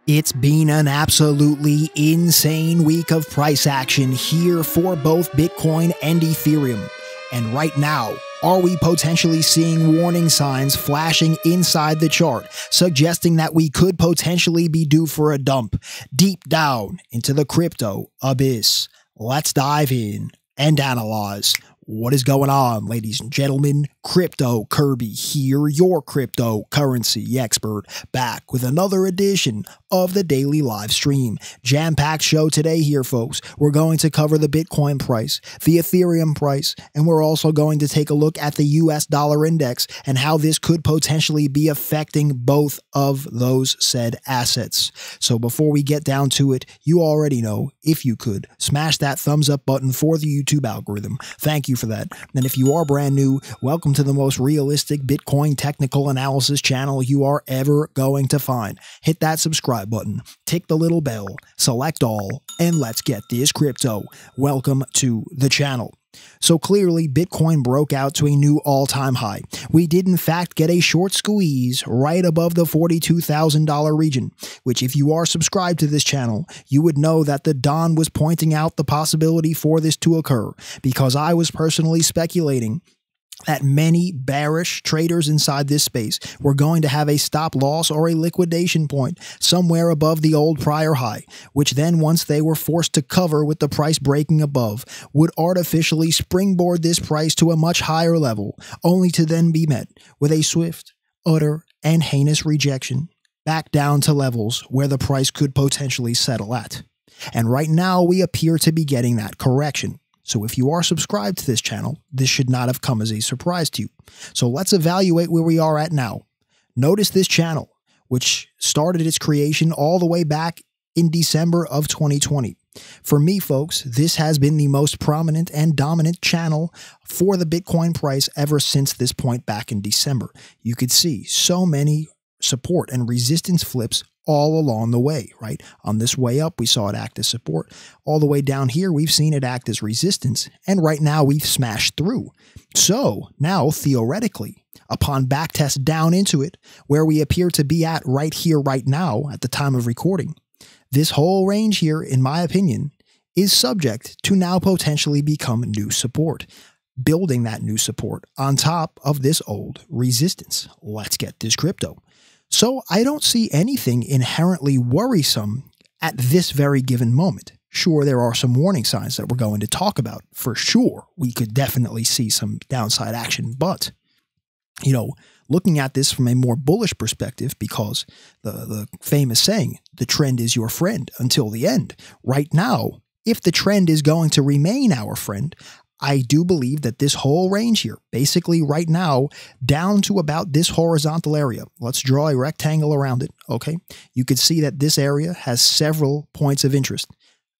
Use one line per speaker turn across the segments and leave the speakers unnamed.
It's been an absolutely insane week of price action here for both Bitcoin and Ethereum. And right now, are we potentially seeing warning signs flashing inside the chart, suggesting that we could potentially be due for a dump deep down into the crypto abyss? Let's dive in and analyze what is going on, ladies and gentlemen. Crypto Kirby here, your cryptocurrency expert, back with another edition of the daily live stream. Jam-packed show today here, folks. We're going to cover the Bitcoin price, the Ethereum price, and we're also going to take a look at the US dollar index and how this could potentially be affecting both of those said assets. So before we get down to it, you already know, if you could, smash that thumbs up button for the YouTube algorithm. Thank you for that. And if you are brand new, welcome to the most realistic Bitcoin technical analysis channel you are ever going to find. Hit that subscribe button, tick the little bell, select all, and let's get this crypto. Welcome to the channel. So clearly, Bitcoin broke out to a new all-time high. We did in fact get a short squeeze right above the $42,000 region, which if you are subscribed to this channel, you would know that the Don was pointing out the possibility for this to occur, because I was personally speculating that many bearish traders inside this space were going to have a stop loss or a liquidation point somewhere above the old prior high, which then, once they were forced to cover with the price breaking above, would artificially springboard this price to a much higher level, only to then be met with a swift, utter, and heinous rejection back down to levels where the price could potentially settle at. And right now, we appear to be getting that correction. So if you are subscribed to this channel, this should not have come as a surprise to you. So let's evaluate where we are at now. Notice this channel, which started its creation all the way back in December of 2020. For me, folks, this has been the most prominent and dominant channel for the Bitcoin price ever since this point back in December. You could see so many support and resistance flips all along the way, right? On this way up, we saw it act as support. All the way down here, we've seen it act as resistance. And right now, we've smashed through. So now, theoretically, upon backtest down into it, where we appear to be at right here, right now, at the time of recording, this whole range here, in my opinion, is subject to now potentially become new support, building that new support on top of this old resistance. Let's get this crypto. So I don't see anything inherently worrisome at this very given moment. Sure, there are some warning signs that we're going to talk about. For sure, we could definitely see some downside action. But, you know, looking at this from a more bullish perspective, because the famous saying, the trend is your friend until the end. Right now, if the trend is going to remain our friend, I do believe that this whole range here, basically right now, down to about this horizontal area, let's draw a rectangle around it, okay? You could see that this area has several points of interest.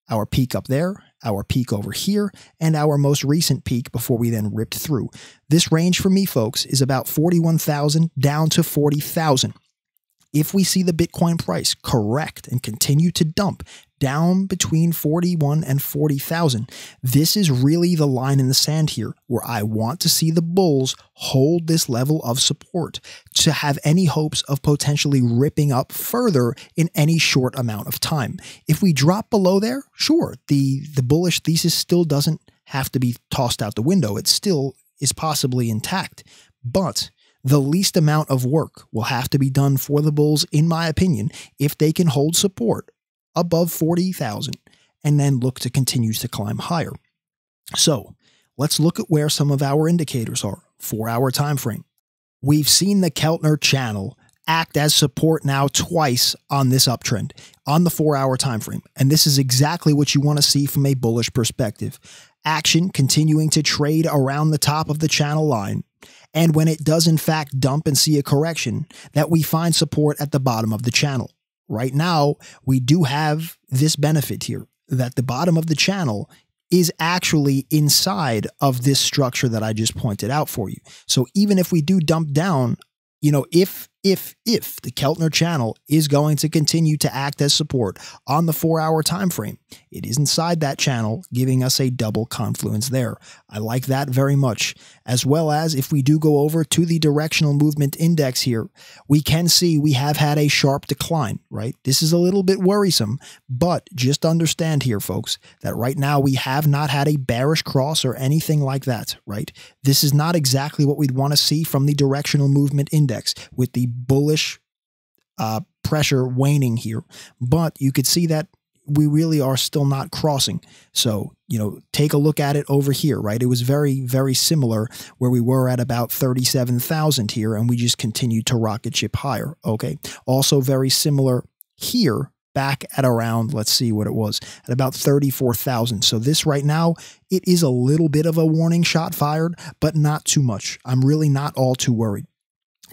Our peak up there, our peak over here, and our most recent peak before we then ripped through. This range for me, folks, is about 41,000 down to 40,000. If we see the Bitcoin price correct and continue to dump down between 41 and 40,000, this is really the line in the sand here where I want to see the bulls hold this level of support to have any hopes of potentially ripping up further in any short amount of time. If we drop below there, sure, the bullish thesis still doesn't have to be tossed out the window. It still is possibly intact, but the least amount of work will have to be done for the bulls, in my opinion, if they can hold support above 40,000 and then look to continue to climb higher. So let's look at where some of our indicators are. 4-hour time frame. We've seen the Keltner channel act as support now twice on this uptrend on the 4-hour time frame. And this is exactly what you want to see from a bullish perspective. Action continuing to trade around the top of the channel line. And when it does in fact dump and see a correction, that we find support at the bottom of the channel. Right now, we do have this benefit here, that the bottom of the channel is actually inside of this structure that I just pointed out for you. So even if we do dump down, you know, if if the Keltner channel is going to continue to act as support on the 4-hour time frame. It is inside that channel, giving us a double confluence there. I like that very much. As well as if we do go over to the directional movement index here, we can see we have had a sharp decline, right? This is a little bit worrisome, but just understand here, folks, that right now we have not had a bearish cross or anything like that, right? This is not exactly what we'd want to see from the directional movement index with the bullish pressure waning here, but you could see that we really are still not crossing. So, take a look at it over here, right? It was very, very similar where we were at about 37,000 here, and we just continued to rocket ship higher, okay? Also very similar here, back at around, let's see what it was, at about 34,000. So this right now, it is a little bit of a warning shot fired, but not too much. I'm really not all too worried.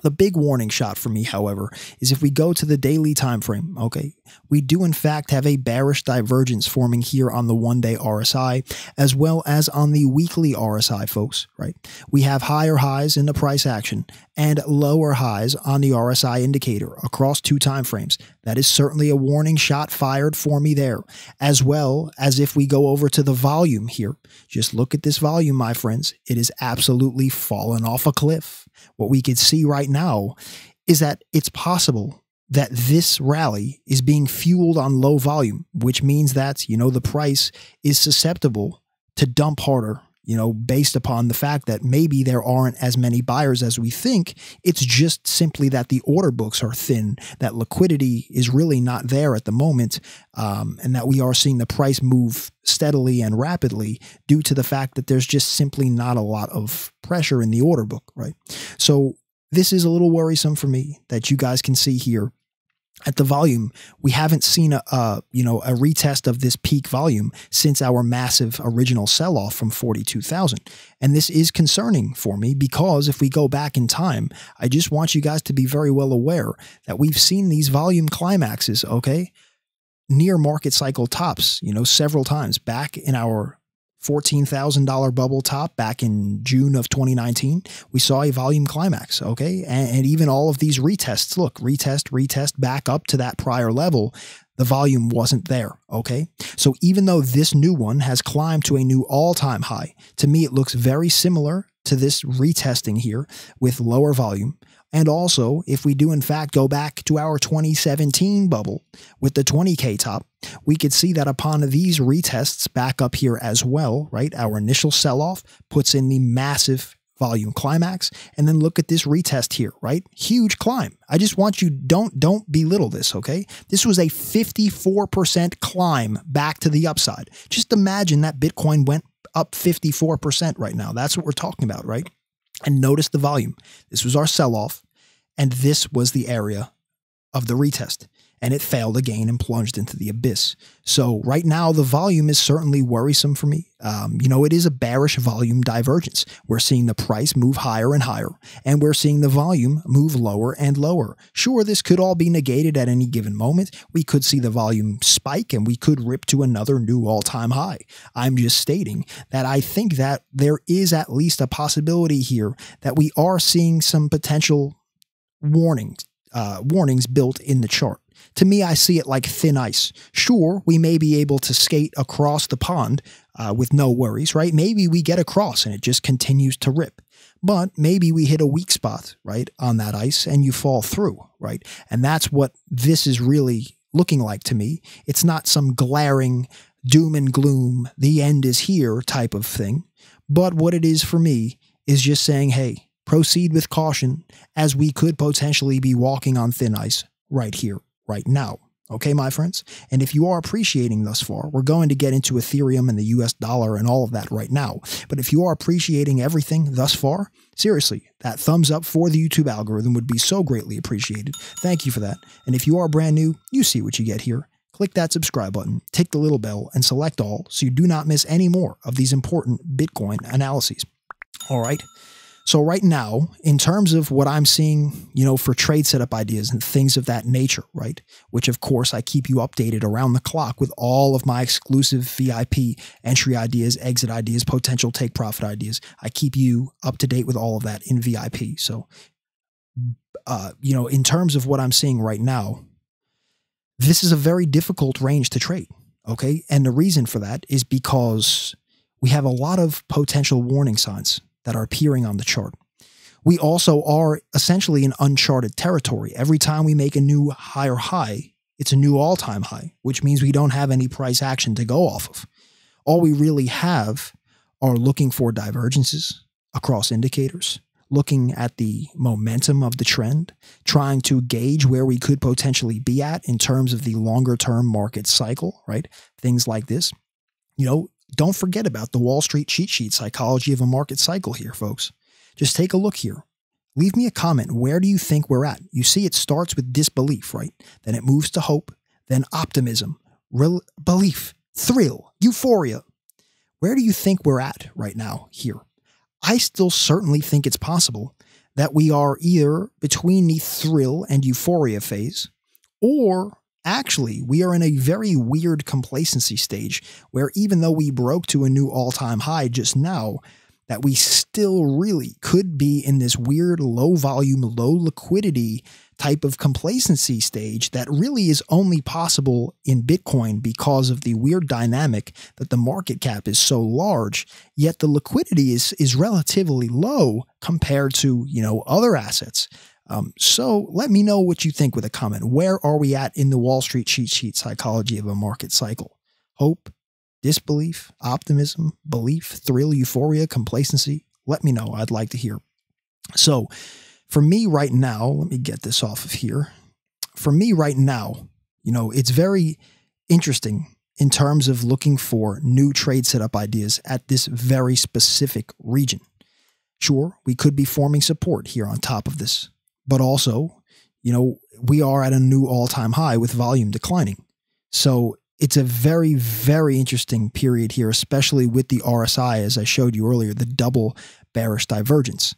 The big warning shot for me, however, is if we go to the daily time frame, okay, we do in fact have a bearish divergence forming here on the 1-day RSI, as well as on the weekly RSI, folks, right? We have higher highs in the price action and lower highs on the RSI indicator across 2 time frames. That is certainly a warning shot fired for me there, as well as if we go over to the volume here. Just look at this volume, my friends. It is absolutely fallen off a cliff. What we could see right now is that it's possible that this rally is being fueled on low volume, which means that, the price is susceptible to dump harder, based upon the fact that maybe there aren't as many buyers as we think. It's just simply that the order books are thin, that liquidity is really not there at the moment, and that we are seeing the price move steadily and rapidly due to the fact that there's just simply not a lot of pressure in the order book, right? So this is a little worrisome for me that you guys can see here. At the volume, we haven't seen a retest of this peak volume since our massive original sell-off from 42,000. And this is concerning for me because if we go back in time, I just want you guys to be very well aware that we've seen these volume climaxes, okay, near market cycle tops, several times back in our $14,000 bubble top back in June of 2019, we saw a volume climax, okay? And even all of these retests, look, retest back up to that prior level, the volume wasn't there, okay? So even though this new one has climbed to a new all-time high, to me it looks very similar to this retesting here with lower volume. And also, if we do in fact go back to our 2017 bubble with the 20K top, we could see that upon these retests back up here as well, right? Our initial sell-off puts in the massive volume climax, and then look at this retest here, right? Huge climb. I just want you, don't belittle this, okay? This was a 54% climb back to the upside. Just imagine that Bitcoin went up 54% right now. That's what we're talking about, right? And notice the volume. This was our sell-off, and this was the area of the retest. And it failed again and plunged into the abyss. So right now, the volume is certainly worrisome for me. It is a bearish volume divergence. We're seeing the price move higher and higher, and we're seeing the volume move lower and lower. Sure, this could all be negated at any given moment. We could see the volume spike, and we could rip to another new all-time high. I'm just stating that I think that there is at least a possibility here that we are seeing some potential warnings built in the chart. To me, I see it like thin ice. Sure, we may be able to skate across the pond with no worries, right? Maybe we get across and it just continues to rip. But maybe we hit a weak spot, right, on that ice and you fall through, right? And that's what this is really looking like to me. It's not some glaring doom and gloom, the end is here type of thing. But what it is for me is just saying, hey, proceed with caution as we could potentially be walking on thin ice right here, right now. Okay, my friends? And if you are appreciating thus far, we're going to get into Ethereum and the US dollar and all of that right now. But if you are appreciating everything thus far, seriously, that thumbs up for the YouTube algorithm would be so greatly appreciated. Thank you for that. And if you are brand new, you see what you get here. Click that subscribe button, tick the little bell, and select all so you do not miss any more of these important Bitcoin analyses. All right. So right now, in terms of what I'm seeing, for trade setup ideas and things of that nature, right? Which of course I keep you updated around the clock with all of my exclusive VIP entry ideas, exit ideas, potential take profit ideas. I keep you up to date with all of that in VIP. So in terms of what I'm seeing right now, this is a very difficult range to trade. Okay. And the reason for that is because we have a lot of potential warning signs that are appearing on the chart. We also are essentially in uncharted territory. Every time we make a new higher high, it's a new all-time high, which means we don't have any price action to go off of. All we really have are looking for divergences across indicators, looking at the momentum of the trend, trying to gauge where we could potentially be at in terms of the longer-term market cycle, right? Things like this. Don't forget about the Wall Street cheat sheet psychology of a market cycle here, folks. Just take a look here. Leave me a comment. Where do you think we're at? You see, it starts with disbelief, right? Then it moves to hope, then optimism, belief, thrill, euphoria. Where do you think we're at right now here? I still certainly think it's possible that we are either between the thrill and euphoria phase, or actually we are in a very weird complacency stage where even though we broke to a new all-time high just now, that we still really could be in this weird low volume, low liquidity type of complacency stage that really is only possible in Bitcoin because of the weird dynamic that the market cap is so large, yet the liquidity is relatively low compared to, other assets. So let me know what you think with a comment. Where are we at in the Wall Street cheat sheet psychology of a market cycle? Hope, disbelief, optimism, belief, thrill, euphoria, complacency? Let me know. I'd like to hear. So for me right now, let me get this off of here. For me right now, it's very interesting in terms of looking for new trade setup ideas at this very specific region. Sure, we could be forming support here on top of this, but also, we are at a new all-time high with volume declining. So it's a very, very interesting period here, especially with the RSI, as I showed you earlier, the double bearish divergence.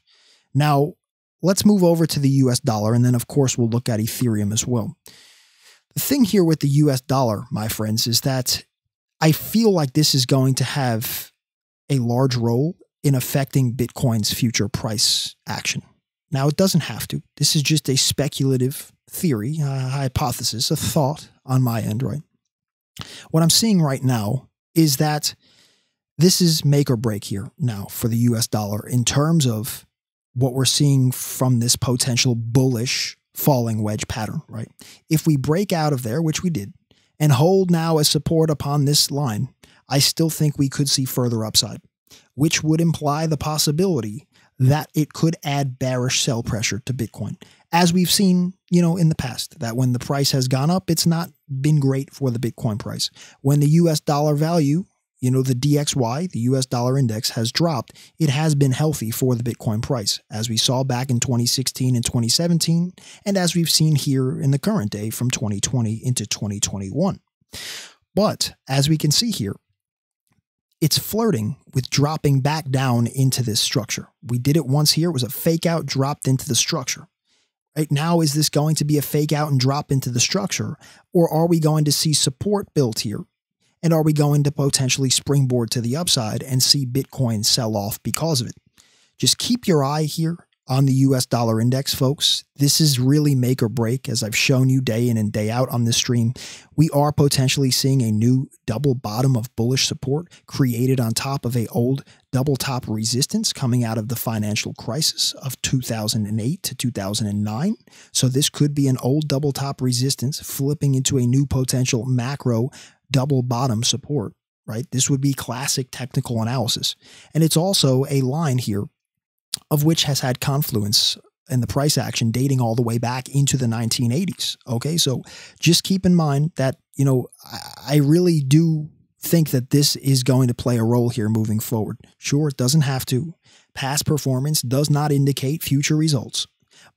Now, let's move over to the US dollar, and then, of course, we'll look at Ethereum as well. The thing here with the US dollar, my friends, is that I feel like this is going to have a large role in affecting Bitcoin's future price action. Now, it doesn't have to. This is just a speculative theory, a hypothesis, a thought on my end, right? What I'm seeing right now is that this is make or break here now for the US dollar in terms of what we're seeing from this potential bullish falling wedge pattern, right? If we break out of there, which we did, and hold now as support upon this line, I still think we could see further upside, which would imply the possibility that it could add bearish sell pressure to Bitcoin. As we've seen, in the past, that when the price has gone up, it's not been great for the Bitcoin price. When the US dollar value, the DXY, the US dollar index, has dropped, it has been healthy for the Bitcoin price, as we saw back in 2016 and 2017, and as we've seen here in the current day from 2020 into 2021. But as we can see here, it's flirting with dropping back down into this structure. We did it once here. It was a fake out, dropped into the structure. Right now, is this going to be a fake out and drop into the structure? Or are we going to see support built here? And are we going to potentially springboard to the upside and see Bitcoin sell off because of it? Just keep your eye here on the US dollar index, folks. This is really make or break, as I've shown you day in and day out on this stream. We are potentially seeing a new double bottom of bullish support created on top of a old double top resistance coming out of the financial crisis of 2008 to 2009. So this could be an old double top resistance flipping into a new potential macro double bottom support, right? This would be classic technical analysis. And it's also a line here of which has had confluence in the price action dating all the way back into the 1980s. Okay, so just keep in mind that, I really do think that this is going to play a role here moving forward. Sure, it doesn't have to. Past performance does not indicate future results,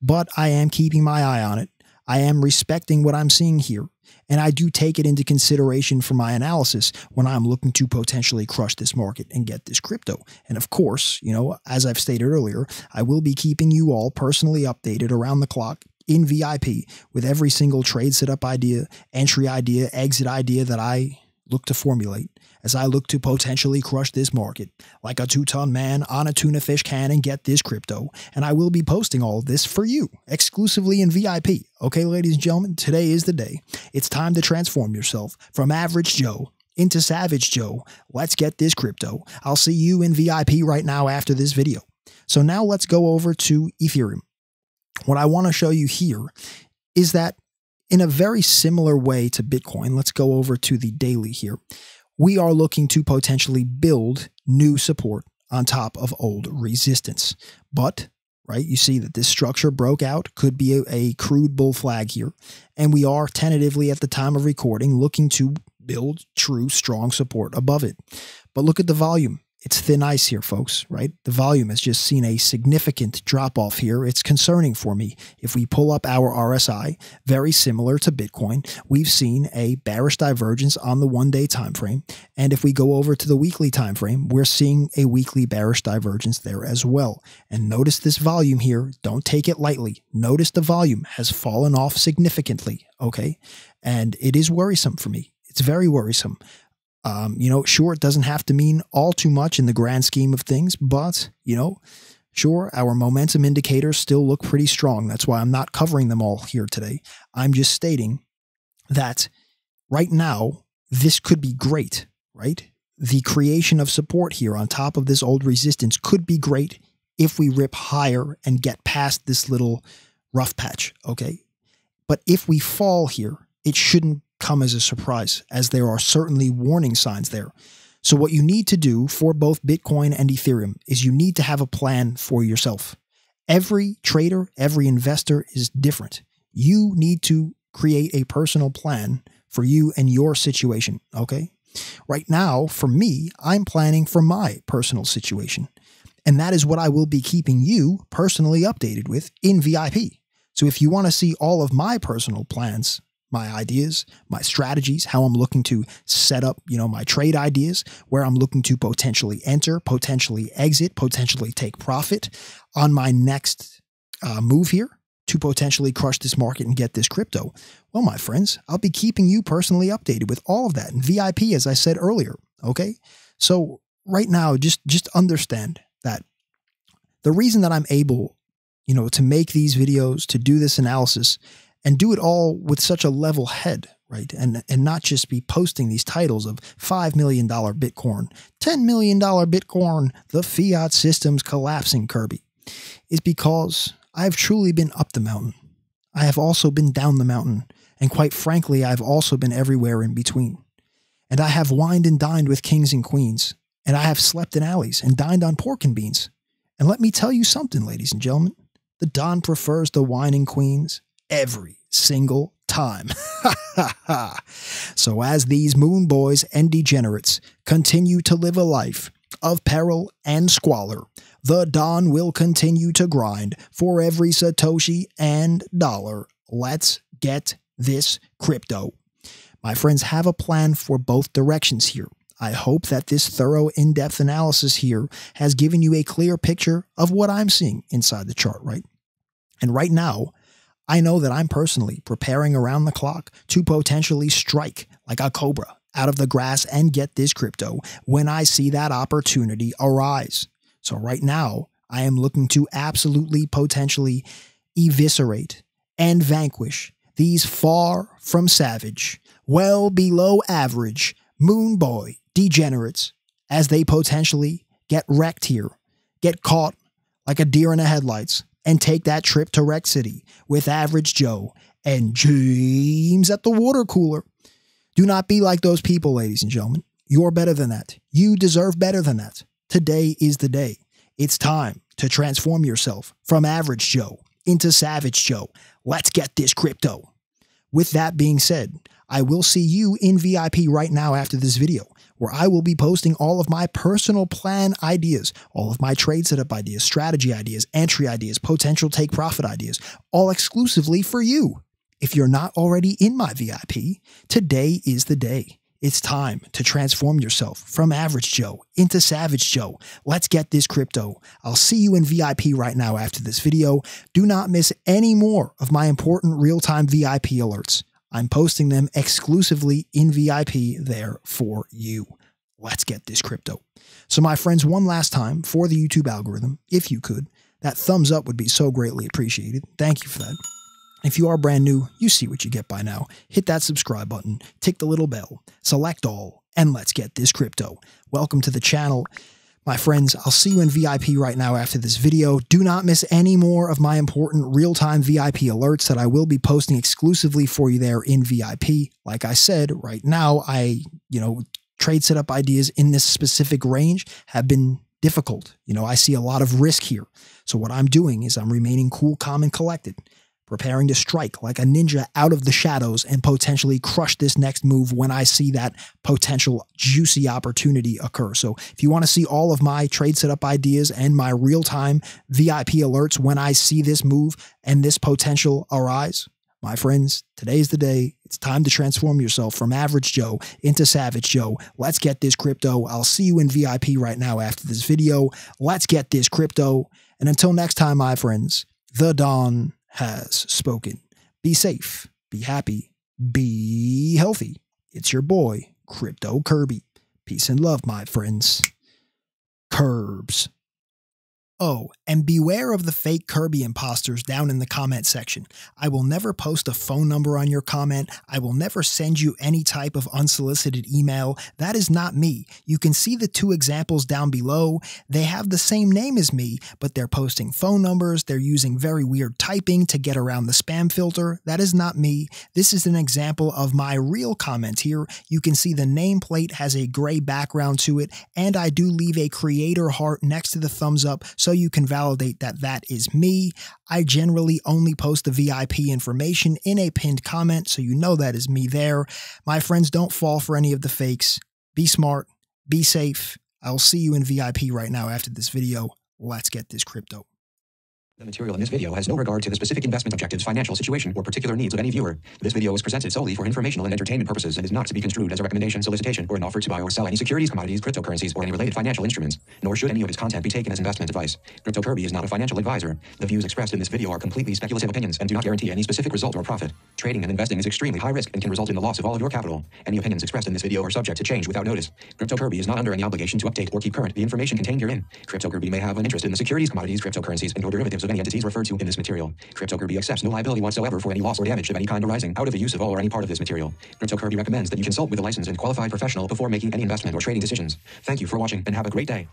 but I am keeping my eye on it. I am respecting what I'm seeing here, and I do take it into consideration for my analysis when I'm looking to potentially crush this market and get this crypto. And of course, as I've stated earlier, I will be keeping you all personally updated around the clock in VIP with every single trade setup idea, entry idea, exit idea that I look to formulate, as I look to potentially crush this market like a 2-ton man on a tuna fish can and get this crypto. And I will be posting all of this for you exclusively in VIP. Okay, ladies and gentlemen, today is the day. It's time to transform yourself from average Joe into Savage Joe. Let's get this crypto. I'll see you in VIP right now after this video. So now let's go over to Ethereum. What I want to show you here is that in a very similar way to Bitcoin, let's go over to the daily here. We are looking to potentially build new support on top of old resistance. But, right, you see that this structure broke out, could be a crude bull flag here. And we are tentatively at the time of recording looking to build true strong support above it. But look at the volume. It's thin ice here, folks, right? The volume has just seen a significant drop off here. It's concerning for me. If we pull up our RSI, very similar to Bitcoin, we've seen a bearish divergence on the one-day time frame. And if we go over to the weekly time frame, we're seeing a weekly bearish divergence there as well. And notice this volume here. Don't take it lightly. Notice the volume has fallen off significantly, okay? And it is worrisome for me. It's very worrisome. Sure, it doesn't have to mean all too much in the grand scheme of things, but, sure, our momentum indicators still look pretty strong. That's why I'm not covering them all here today. I'm just stating that right now, this could be great, right? The creation of support here on top of this old resistance could be great if we rip higher and get past this little rough patch, okay? But if we fall here, it shouldn't come as a surprise, as there are certainly warning signs there. So what you need to do for both Bitcoin and Ethereum is you need to have a plan for yourself. Every trader, every investor is different. You need to create a personal plan for you and your situation, okay? Right now, for me, I'm planning for my personal situation. And that is what I will be keeping you personally updated with in VIP. So if you want to see all of my personal plans, my ideas, my strategies, how I'm looking to set up, my trade ideas, where I'm looking to potentially enter, potentially exit, potentially take profit on my next move here to potentially crush this market and get this crypto. Well, my friends, I'll be keeping you personally updated with all of that in VIP, as I said earlier. Okay. So right now, just understand that the reason that I'm able, to make these videos, to do this analysis, and do it all with such a level head, right? And not just be posting these titles of $5 million Bitcoin, $10 million Bitcoin, the fiat system's collapsing, Kirby, is because I've truly been up the mountain. I have also been down the mountain. And quite frankly, I've also been everywhere in between. And I have wined and dined with kings and queens. And I have slept in alleys and dined on pork and beans. And let me tell you something, ladies and gentlemen. The Don prefers the whining queens every single time. So as these moon boys and degenerates continue to live a life of peril and squalor, the Don will continue to grind for every Satoshi and dollar. Let's get this crypto. My friends, have a plan for both directions here. I hope that this thorough, in-depth analysis here has given you a clear picture of what I'm seeing inside the chart, right? And right now, I know that I'm personally preparing around the clock to potentially strike like a cobra out of the grass and get this crypto when I see that opportunity arise. So right now, I am looking to absolutely potentially eviscerate and vanquish these far from savage, well below average moon boy degenerates as they potentially get wrecked here, get caught like a deer in the headlights, and take that trip to Wreck City with Average Joe and James at the water cooler. Do not be like those people, ladies and gentlemen. You're better than that. You deserve better than that. Today is the day. It's time to transform yourself from Average Joe into Savage Joe. Let's get this crypto. With that being said, I will see you in VIP right now after this video, where I will be posting all of my personal plan ideas, all of my trade setup ideas, strategy ideas, entry ideas, potential take profit ideas, all exclusively for you. If you're not already in my VIP, today is the day. It's time to transform yourself from Average Joe into Savage Joe. Let's get this crypto. I'll see you in VIP right now after this video. Do not miss any more of my important real-time VIP alerts. I'm posting them exclusively in VIP there for you. Let's get this crypto. So my friends, one last time for the YouTube algorithm, if you could, that thumbs up would be so greatly appreciated. Thank you for that. If you are brand new, you see what you get by now. Hit that subscribe button, tick the little bell, select all, and let's get this crypto. Welcome to the channel. My friends, I'll see you in VIP right now after this video. Do not miss any more of my important real-time VIP alerts that I will be posting exclusively for you there in VIP. Like I said, right now, trade setup ideas in this specific range have been difficult. I see a lot of risk here. So what I'm doing is I'm remaining cool, calm, and collected, preparing to strike like a ninja out of the shadows and potentially crush this next move when I see that potential juicy opportunity occur. So if you want to see all of my trade setup ideas and my real-time VIP alerts when I see this move and this potential arise, my friends, today's the day. It's time to transform yourself from average Joe into savage Joe. Let's get this crypto. I'll see you in VIP right now after this video. Let's get this crypto. And until next time, my friends, the Don has spoken. Be safe, be happy, be healthy. It's your boy, Crypto Kirby. Peace and love, my friends. Curbs. Oh, and beware of the fake Kirby imposters down in the comment section. I will never post a phone number on your comment. I will never send you any type of unsolicited email. That is not me. You can see the two examples down below. They have the same name as me, but they're posting phone numbers. They're using very weird typing to get around the spam filter. That is not me. This is an example of my real comment here. You can see the nameplate has a gray background to it, and I do leave a creator heart next to the thumbs up so you can validate that that is me. I generally only post the VIP information in a pinned comment, so you know that is me there. My friends, don't fall for any of the fakes. Be smart, be safe. I'll see you in VIP right now after this video. Let's get this crypto.
The material in this video has no regard to the specific investment objectives, financial situation, or particular needs of any viewer. This video is presented solely for informational and entertainment purposes and is not to be construed as a recommendation, solicitation, or an offer to buy or sell any securities, commodities, cryptocurrencies, or any related financial instruments, nor should any of its content be taken as investment advice. Crypto Kirby is not a financial advisor. The views expressed in this video are completely speculative opinions and do not guarantee any specific result or profit. Trading and investing is extremely high risk and can result in the loss of all of your capital. Any opinions expressed in this video are subject to change without notice. Crypto Kirby is not under any obligation to update or keep current the information contained herein. Crypto Kirby may have an interest in the securities, commodities, cryptocurrencies, and or derivatives of any entities referred to in this material. Crypto Kirby accepts no liability whatsoever for any loss or damage of any kind arising out of the use of all or any part of this material. Crypto Kirby recommends that you consult with a licensed and qualified professional before making any investment or trading decisions. Thank you for watching and have a great day.